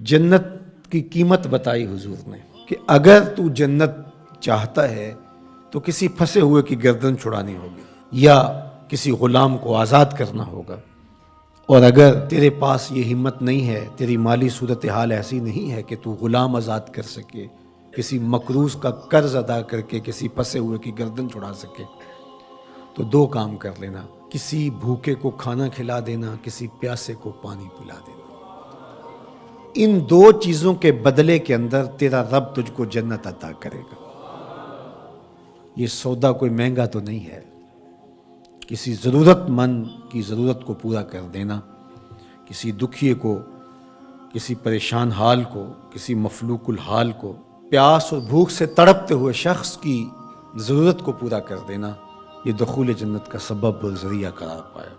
جنت کی قیمت بتائی حضور نے کہ اگر تو جنت چاہتا ہے تو کسی پھنسے ہوئے کی گردن چھڑانی ہوگی یا کسی غلام کو آزاد کرنا ہوگا، اور اگر تیرے پاس یہ ہمت نہیں ہے، تیری مالی صورتحال ایسی نہیں ہے کہ تو غلام آزاد کر سکے، کسی مقروض کا قرض ادا کر کے کسی پھنسے ہوئے کی گردن چھڑا سکے، تو دو کام کر لینا، کسی بھوکے کو کھانا کھلا دینا، کسی پیاسے کو پانی پلا دینا۔ ان دو چیزوں کے بدلے کے اندر تیرا رب تجھ کو جنت عطا کرے گا۔ یہ سودا کوئی مہنگا تو نہیں ہے۔ کسی ضرورت مند کی ضرورت کو پورا کر دینا، کسی دکھیے کو، کسی پریشان حال کو، کسی مفلوق الحال کو، پیاس اور بھوک سے تڑپتے ہوئے شخص کی ضرورت کو پورا کر دینا، یہ دخول جنت کا سبب اور ذریعہ قرار پایا۔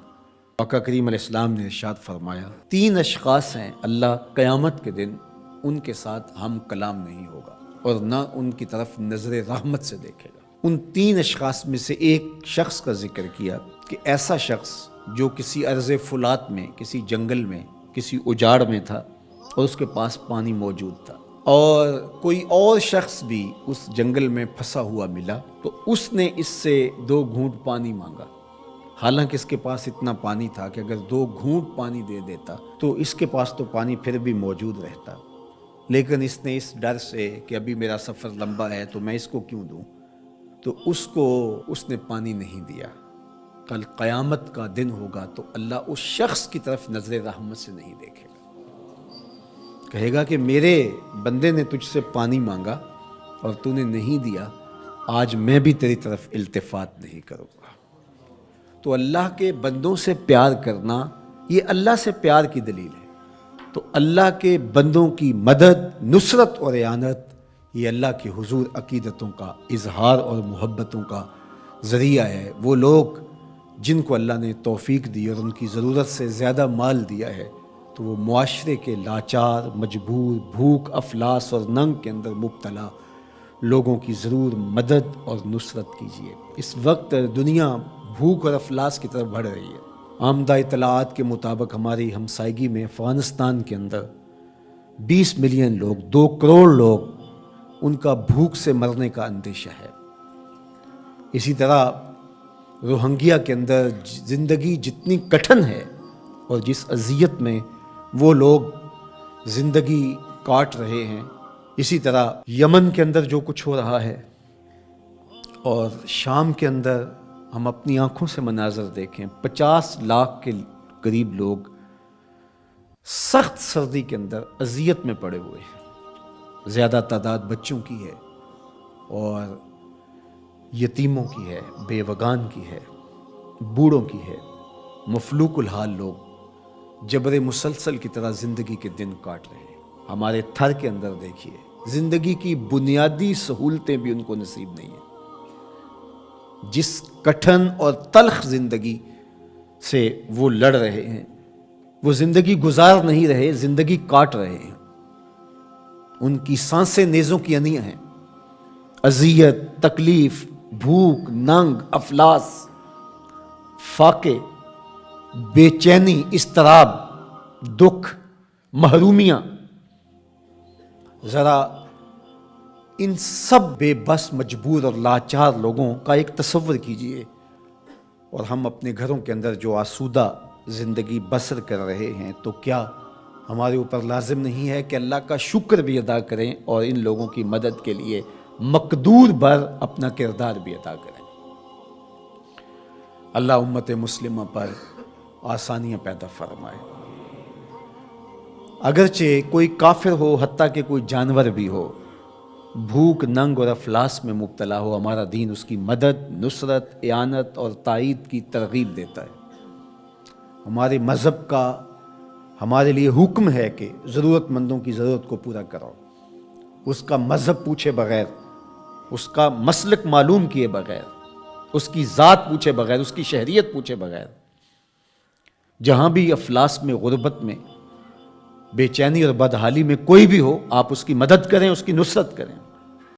آقا کریم علیہ السلام نے ارشاد فرمایا، 3 اشخاص ہیں اللہ قیامت کے دن ان کے ساتھ ہم کلام نہیں ہوگا اور نہ ان کی طرف نظر رحمت سے دیکھے گا۔ ان 3 اشخاص میں سے ایک شخص کا ذکر کیا کہ ایسا شخص جو کسی ارض فلات میں، کسی جنگل میں، کسی اجاڑ میں تھا اور اس کے پاس پانی موجود تھا، اور کوئی اور شخص بھی اس جنگل میں پھنسا ہوا ملا تو اس نے اس سے 2 گھونٹ پانی مانگا، حالانکہ اس کے پاس اتنا پانی تھا کہ اگر 2 گھونٹ پانی دے دیتا تو اس کے پاس تو پانی پھر بھی موجود رہتا، لیکن اس نے اس ڈر سے کہ ابھی میرا سفر لمبا ہے تو میں اس کو کیوں دوں، تو اس نے پانی نہیں دیا۔ کل قیامت کا دن ہوگا تو اللہ اس شخص کی طرف نظر رحمت سے نہیں دیکھے گا، کہے گا کہ میرے بندے نے تجھ سے پانی مانگا اور تو نے نہیں دیا، آج میں بھی تیری طرف التفات نہیں کروں گا۔ تو اللہ کے بندوں سے پیار کرنا یہ اللہ سے پیار کی دلیل ہے۔ تو اللہ کے بندوں کی مدد، نصرت اور اعانت یہ اللہ کے حضور عقیدتوں کا اظہار اور محبتوں کا ذریعہ ہے۔ وہ لوگ جن کو اللہ نے توفیق دی اور ان کی ضرورت سے زیادہ مال دیا ہے تو وہ معاشرے کے لاچار، مجبور، بھوک، افلاس اور ننگ کے اندر مبتلا لوگوں کی ضرور مدد اور نصرت کیجیے۔ اس وقت دنیا بھوک اور افلاس کی طرف بڑھ رہی ہے۔ آمدہ اطلاعات کے مطابق ہماری ہمسائیگی میں افغانستان کے اندر 20 ملین لوگ، 2 کروڑ لوگ، ان کا بھوک سے مرنے کا اندیشہ ہے۔ اسی طرح روہنگیا کے اندر زندگی جتنی کٹھن ہے اور جس اذیت میں وہ لوگ زندگی کاٹ رہے ہیں، اسی طرح یمن کے اندر جو کچھ ہو رہا ہے اور شام کے اندر ہم اپنی آنکھوں سے مناظر دیکھیں، 50 لاکھ کے قریب لوگ سخت سردی کے اندر اذیت میں پڑے ہوئے ہیں۔ زیادہ تعداد بچوں کی ہے اور یتیموں کی ہے، بیوگان کی ہے، بوڑھوں کی ہے، مفلوق الحال لوگ جبر مسلسل کی طرح زندگی کے دن کاٹ رہے ہیں۔ ہمارے تھر کے اندر دیکھیے، زندگی کی بنیادی سہولتیں بھی ان کو نصیب نہیں ہیں۔ جس کٹھن اور تلخ زندگی سے وہ لڑ رہے ہیں، وہ زندگی گزار نہیں رہے، زندگی کاٹ رہے ہیں۔ ان کی سانسیں نیزوں کی انیاں ہیں۔ اذیت، تکلیف، بھوک، ننگ، افلاس، فاقے، بے چینی، اضطراب، دکھ، محرومیاں، ذرا ان سب بے بس، مجبور اور لاچار لوگوں کا ایک تصور کیجئے، اور ہم اپنے گھروں کے اندر جو آسودہ زندگی بسر کر رہے ہیں، تو کیا ہمارے اوپر لازم نہیں ہے کہ اللہ کا شکر بھی ادا کریں اور ان لوگوں کی مدد کے لیے مقدور بھر اپنا کردار بھی ادا کریں؟ اللہ امت مسلمہ پر آسانیاں پیدا فرمائے۔ اگرچہ کوئی کافر ہو، حتیٰ کہ کوئی جانور بھی ہو، بھوک، ننگ اور افلاس میں مبتلا ہو، ہمارا دین اس کی مدد، نصرت، اعانت اور تائید کی ترغیب دیتا ہے۔ ہمارے مذہب کا ہمارے لیے حکم ہے کہ ضرورت مندوں کی ضرورت کو پورا کرو، اس کا مذہب پوچھے بغیر، اس کا مسلک معلوم کیے بغیر، اس کی ذات پوچھے بغیر، اس کی شہریت پوچھے بغیر۔ جہاں بھی افلاس میں، غربت میں، بے چینی اور بدحالی میں کوئی بھی ہو، آپ اس کی مدد کریں، اس کی نصرت کریں۔